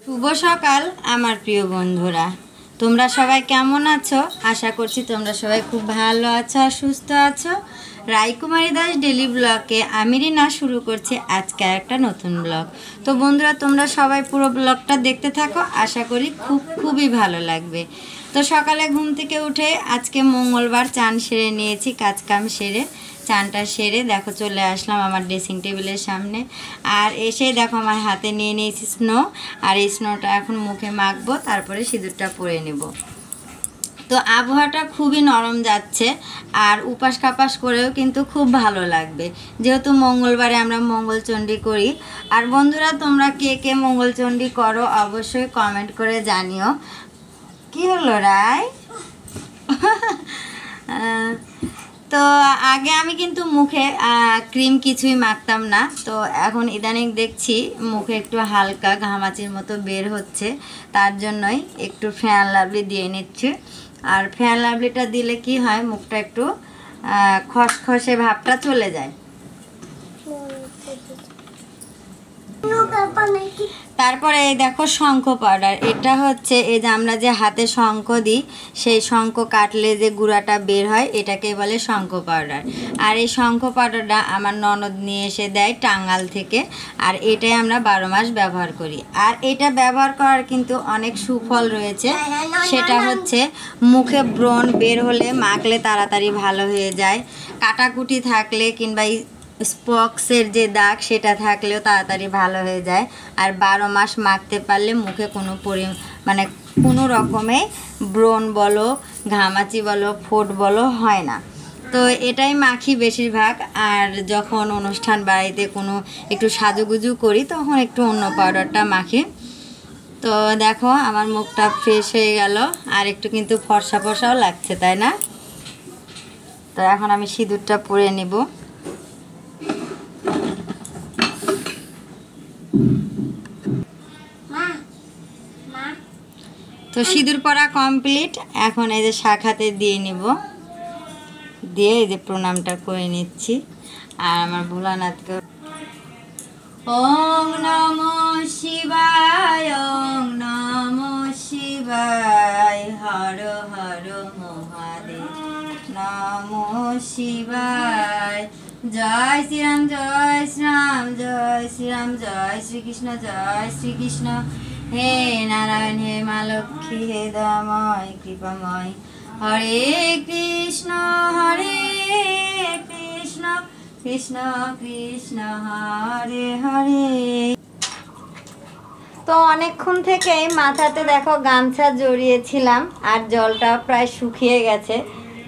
শুভ সকাল আমার প্রিয় বন্ধুরা, তোমরা সবাই কেমন আছো? আশা করছি তোমরা সবাই খুব ভালো আছো আর সুস্থ আছো। রাইকুমারী দাস ডেলি ব্লগে আমি রিনা শুরু করছি আজকে একটা নতুন ব্লগ। তো বন্ধুরা, তোমরা সবাই পুরো ব্লগটা দেখতে থাকো, আশা করি খুবই ভালো লাগবে। তো সকালে ঘুম থেকে উঠে আজকে মঙ্গলবার চান সেরে নিয়েছি, কাজকাম সেরে চানটা সেরে দেখো চলে আসলাম আমার ড্রেসিং টেবিলের সামনে। আর এসে দেখো আমার হাতে নিয়ে নিয়েছি স্নো, আর এই স্নোটা এখন মুখে মাখবো, তারপরে সিঁদুরটা পরে নেব। তো আবহাওয়াটা খুবই নরম যাচ্ছে, আর উপাস কাপাস করেও কিন্তু খুব ভালো লাগবে, যেহেতু মঙ্গলবারে আমরা মঙ্গলচণ্ডী করি। আর বন্ধুরা, তোমরা কে কে মঙ্গলচণ্ডী করো অবশ্যই কমেন্ট করে জানিও। কি হলো রায়? তো আগে আমি কিন্তু মুখে ক্রিম কিছুই মাখতাম না, তো এখন ইদানিং দেখছি মুখে একটু হালকা ঘামাচির মতো বের হচ্ছে, তার জন্যই একটু ফেয়ার লাভলি দিয়ে নিচ্ছি। আর ফেয়ার লাভলিটা দিলে কি হয়, মুখটা একটু খসখসে ভাবটা চলে যায়। তারপরে এই দেখো শঙ্খ পাউডার, এটা হচ্ছে এই যে আমরা যে হাতে শঙ্খ দিই, সেই শঙ্খ কাটলে যে গুঁড়াটা বের হয় এটাকে বলে শঙ্খ পাউডার। আর এই শঙ্খ পাউডারটা আমার ননদ নিয়ে এসে দেয় টাঙ্গাল থেকে, আর এটাই আমরা 12 মাস ব্যবহার করি। আর এটা ব্যবহার করার কিন্তু অনেক সুফল রয়েছে, সেটা হচ্ছে মুখে ব্রণ বের হলে মাখলে তাড়াতাড়ি ভালো হয়ে যায়, কাটাকুটি থাকলে কিংবা স্পক্সের যে দাগ সেটা থাকলেও তাড়াতাড়ি ভালো হয়ে যায়। আর 12 মাস মাখতে পারলে মুখে কোনো রকমে ব্রণ বলো, ঘামাচি বলো, ফোট বলো হয় না। তো এটাই মাখি বেশিরভাগ। আর যখন অনুষ্ঠান বাড়িতে কোনো একটু সাজুগুজু করি তখন একটু অন্য পাউডারটা মাখি। তো দেখো আমার মুখটা ফ্রেশ হয়ে গেল, আর একটু কিন্তু ফর্সা ফর্সাও লাগছে, তাই না? তো এখন আমি সিঁদুরটা পরে নেব। তো সিঁদুর পরা কমপ্লিট, এখন এই যে শাখাতে দিয়ে নিব, দিয়ে এই যে প্রণামটা করে নিচ্ছি। আর আমার ভোলানাথকে ওং নমঃ শিবায়, ওং নমঃ শিবায়, হর হর মহাদেব, নমঃ শিবায়। জয় শ্রীরাম, জয় শ্রীরাম, জয় শ্রীরাম, জয় শ্রীকৃষ্ণ, জয় শ্রীকৃষ্ণ। হে নারায়ণ, হে মা লক্ষ্মী, হে দয়াময় কৃপাময়। হরে কৃষ্ণ, হরে কৃষ্ণ, কৃষ্ণ কৃষ্ণ হরে হরে। তো অনেকক্ষণ থেকেই মাথাতে দেখো গামছা জড়িয়েছিলাম, আর জলটা প্রায় শুকিয়ে গেছে।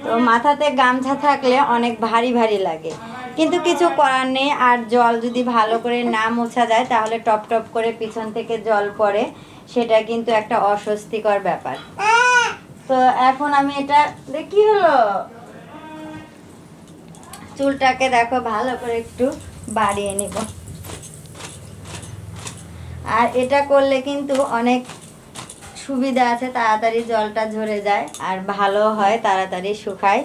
তো মাথাতে গামছা থাকলে অনেক ভারী ভারী লাগে, কিন্তু কিছু করার নেই। আর জল যদি ভালো করে না মোছা যায় তাহলে টপ টপ করে পিছন থেকে জল পড়ে, সেটা কিন্তু একটা অস্বস্তিকর ব্যাপার। তো এখন আমি এটা কি হলো, চুলটাকে দেখো ভালো করে একটু বাড়িয়ে নিব। আর এটা করলে কিন্তু অনেক সুবিধা আছে, তাড়াতাড়ি জলটা ঝরে যায় আর ভালো হয়, তাড়াতাড়ি শুকায়।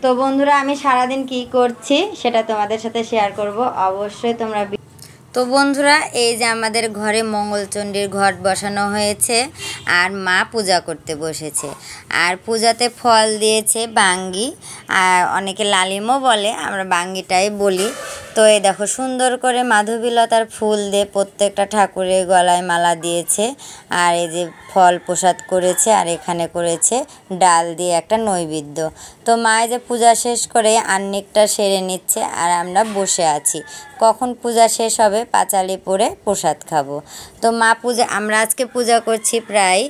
তো বন্ধুরা, আমি সারাদিন কি করছি সেটা তোমাদের সাথে শেয়ার করব, অবশ্যই তোমরা। তো বন্ধুরা, এই যে আমাদের ঘরে মঙ্গলচণ্ডীর ঘট বসানো হয়েছে, আর মা পূজা করতে বসেছে। আর পূজাতে ফল দিয়েছে বাঙ্গি, আর অনেকে লালিমও বলে, আমরা বাঙ্গিটাই বলি। তো এই দেখো সুন্দর করে মাধবীলতার ফুল দিয়ে প্রত্যেকটা ঠাকুরের গলায় মালা দিয়েছে, আর এই যে ফল প্রসাদ করেছে, আর এখানে করেছে ডাল দিয়ে একটা নৈবেদ্য। তো মা এই যে পূজা শেষ করে আহ্নিকটা সেরে নিচ্ছে, আর আমরা বসে আছি কখন পূজা শেষ হবে পাঁচালি পরে প্রসাদ খাবো। তো আমরা আজকে পূজা করছি প্রায়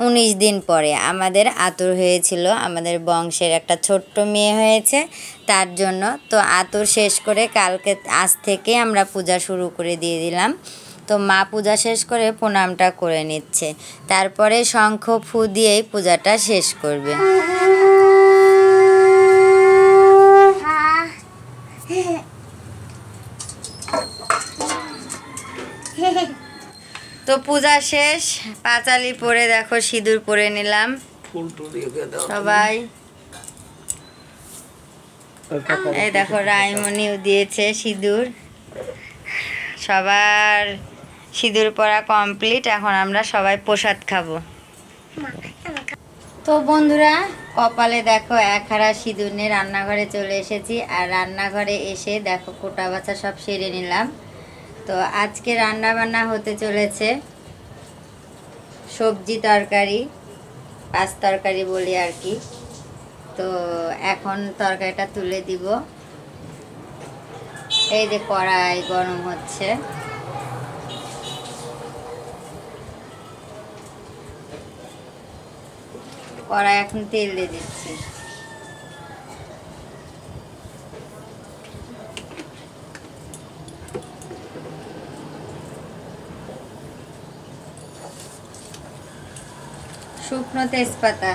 19 দিন পরে। আমাদের আতুর হয়েছিল, আমাদের বংশের একটা ছোট্ট মেয়ে হয়েছে, তার জন্য। তো আতুর শেষ করে আজ থেকে আমরা পূজা শুরু করে দিয়ে দিলাম। তো মা পূজা শেষ করে প্রণামটা করে নিচ্ছে, তারপরে শঙ্খ ফু দিয়েই পূজাটা শেষ করবে। তো পূজা শেষ, পাঁচালি পরে দেখো সিঁদুর পরে নিলাম সবাই। এই দেখো রায়মণিও দিয়েছে সিঁদুর, সবার সিঁদুর পরা কমপ্লিট, এখন আমরা সবাই প্রসাদ খাবো। তো বন্ধুরা, কপালে দেখো এক হারা সিঁদুর নিয়ে রান্নাঘরে চলে এসেছি। আর রান্নাঘরে এসে দেখো কোটা বাছা সব সেরে নিলাম। তো আজকে রান্না বান্না হতে চলেছে সবজি তরকারি, পাঁচ তরকারি বলি আর কি। তো এখন তরকারিটা তুলে দিব। এই যে কড়াই গরম হচ্ছে, কড়াই এখন তেল দিয়ে দিচ্ছি। শুকনো তেজপাতা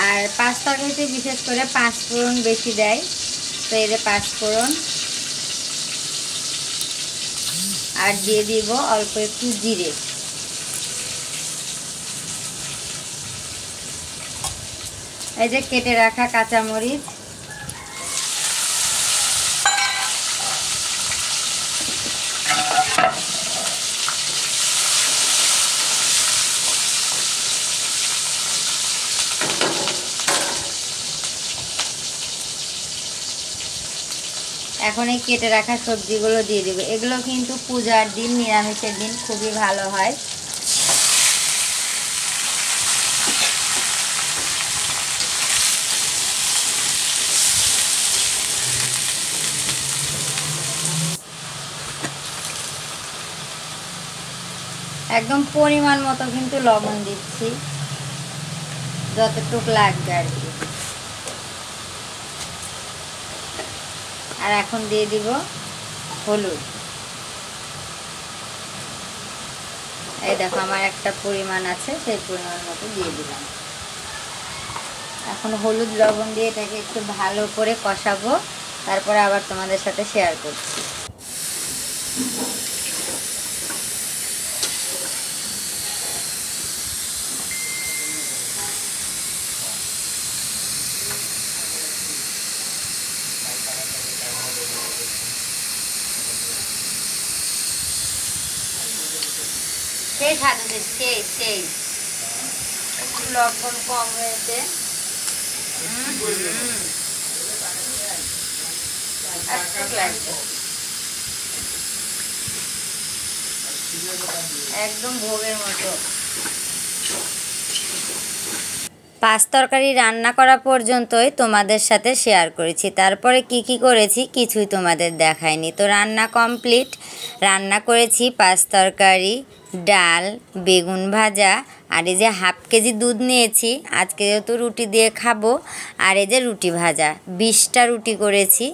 আর পাঁচ তরকারিতে বিশেষ করে পাঁচ ফোড়ন বেশি দেয়। তো এই যে পাঁচ ফোড়ন, আর দিয়ে দিব অল্প একটু জিরে। এই যে কেটে রাখা কাঁচামরিচ, এখন এই কেটে রাখা সবজিগুলো দিয়ে দেবো। এগুলো কিন্তু পূজার দিন, নিরামিষের দিন খুবই ভালো হয়। একদম পরিমাণ মতো কিন্তু লবণ দিচ্ছি, যতটুকু লাগবে আর কি। আর এখন দিয়ে দিব হলুদ। এই দেখো আমার একটা পরিমাণ আছে, সেই পরিমাণ মতো দিয়ে দিলাম। এখন হলুদ লবণ দিয়ে এটাকে একটু ভালো করে কষাবো, তারপরে আবার তোমাদের সাথে শেয়ার করছি। সেই সাথে সেই লবণ কম হয়েছে। একদম ভোগের মতো। পাঁচ তরকারি রান্না করা পর্যন্তই তোমাদের সাথে শেয়ার করেছি, তারপরে কি করেছি কিছুই তোমাদের দেখায়নি। তো রান্না কমপ্লিট। রান্না করেছি পাঁচ তরকারি, ডাল, বেগুন ভাজা, আর এই যে হাফ কেজি দুধ নিয়েছি, আজকে যেহেতু রুটি দিয়ে খাবো। আর এই যে রুটি ভাজা, 20টা রুটি করেছি,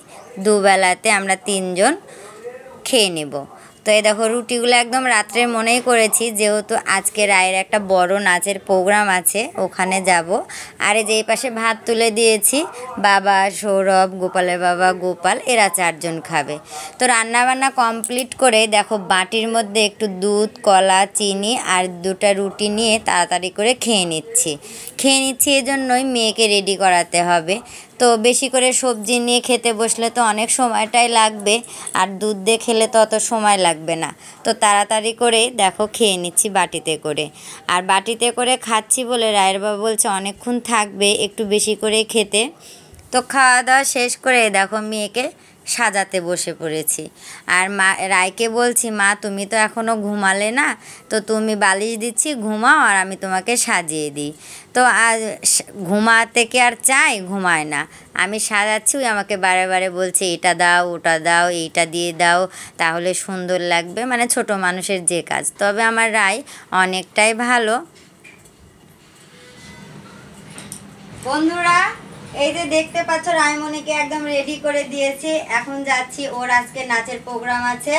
দুবেলাতে আমরা 3 জন খেয়ে নেব। তো এই দেখো রুটিগুলো একদম রাত্রে মনেই করেছি, যেহেতু আজকে রায়ের একটা বড় নাচের প্রোগ্রাম আছে, ওখানে যাব। আর এই যে এই পাশে ভাত তুলে দিয়েছি, বাবা, সৌরভ, গোপালের বাবা গোপাল, এরা 4 জন খাবে। তো রান্নাবান্না কমপ্লিট করে দেখো বাটির মধ্যে একটু দুধ, কলা, চিনি আর 2টা রুটি নিয়ে তাড়াতাড়ি করে খেয়ে নিচ্ছি। এজন্যই মেয়েকে রেডি করাতে হবে। তো বেশি করে সবজি নিয়ে খেতে বসলে তো অনেক সময়টাই লাগবে, আর দুধ দিয়ে খেলে তো অত সময় লাগবে না। তো তাড়াতাড়ি করে দেখো খেয়ে নিচ্ছি বাটিতে করে। আর বাটিতে করে খাচ্ছি বলে রায়ের বাবা বলছে অনেকক্ষণ থাকবে, একটু বেশি করে খেতে। তো খাওয়া দাওয়া শেষ করে দেখো মেয়েকে সাজাতে বসে পড়েছি। আর মা রায়কে বলছি, মা তুমি তো এখনও ঘুমালে না, তো তুমি বালিশ দিচ্ছি, ঘুমাও, আর আমি তোমাকে সাজিয়ে দিই। তো আজ ঘুমাতে কি আর চাই, ঘুমায় না। আমি সাজাচ্ছি, ওই আমাকে বারে বারে বলছে এটা দাও, ওটা দাও, এইটা দিয়ে দাও, তাহলে সুন্দর লাগবে, মানে ছোট মানুষের যে কাজ। তবে আমার রায় অনেকটাই ভালো। বন্ধুরা, এই যে দেখতে পাচ্ছ রায়মণিকে একদম রেডি করে দিয়েছি। এখন যাচ্ছি, ওর আজকে নাচের প্রোগ্রাম আছে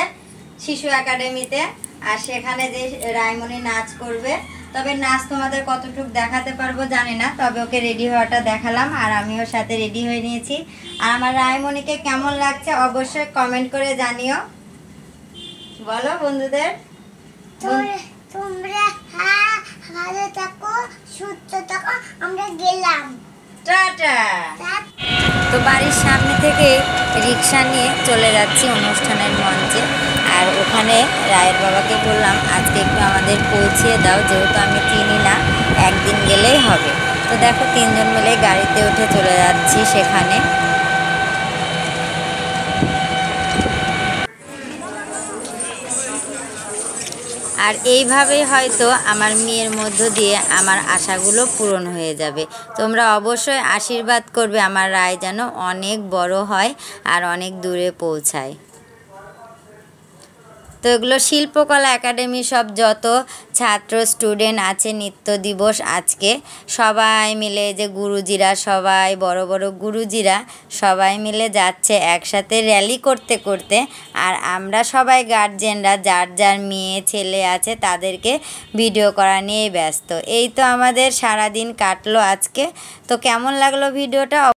শিশু একাডেমিতে, আর সেখানে যে রায়মণি নাচ করবে। তবে নাচ তোমাদের কতটুকু দেখাতে পারবো জানি না, তবে ওকে রেডি হওয়াটা দেখালাম, আর আমিও সাথে রেডি হয়ে নিয়েছি। আর আমার রায়মণিকে কেমন লাগছে অবশ্যই কমেন্ট করে জানিও। বলো বন্ধুদের। তোমরা ভালো থাকো, সুস্থ থাকো। আমরা গেলাম। টাটা। তো বাড়ির সামনে থেকে রিক্সা নিয়ে চলে যাচ্ছি অনুষ্ঠানের মঞ্চে। আর ওখানে রায়ের বাবাকে বললাম আজকে একটু আমাদের পৌঁছিয়ে দাও, যেহেতু আমি চিনি না, একদিন গেলেই হবে। তো দেখো 3 জন মিলে গাড়িতে উঠে চলে যাচ্ছি সেখানে। আর এইভাবেই হয়তো আমার মেয়ের মধ্য দিয়ে আমার আশাগুলো পূরণ হয়ে যাবে। তোমরা অবশ্যই আশীর্বাদ করবে আমার রায় যেন অনেক বড় হয় আর অনেক দূরে পৌঁছায়। তো এগুলো শিল্পকলা একাডেমি সব যত ছাত্র স্টুডেন্ট আছে, নৃত্য দিবস আজকে সবাই মিলে, যে গুরুজিরা সবাই বড় বড় গুরুজিরা সবাই মিলে যাচ্ছে একসাথে র্যালি করতে করতে। আর আমরা সবাই গার্জেনরা যার যার মেয়ে ছেলে আছে তাদেরকে ভিডিও করা নিয়ে ব্যস্ত। এই তো আমাদের সারাদিন কাটলো আজকে। তো কেমন লাগলো ভিডিওটা?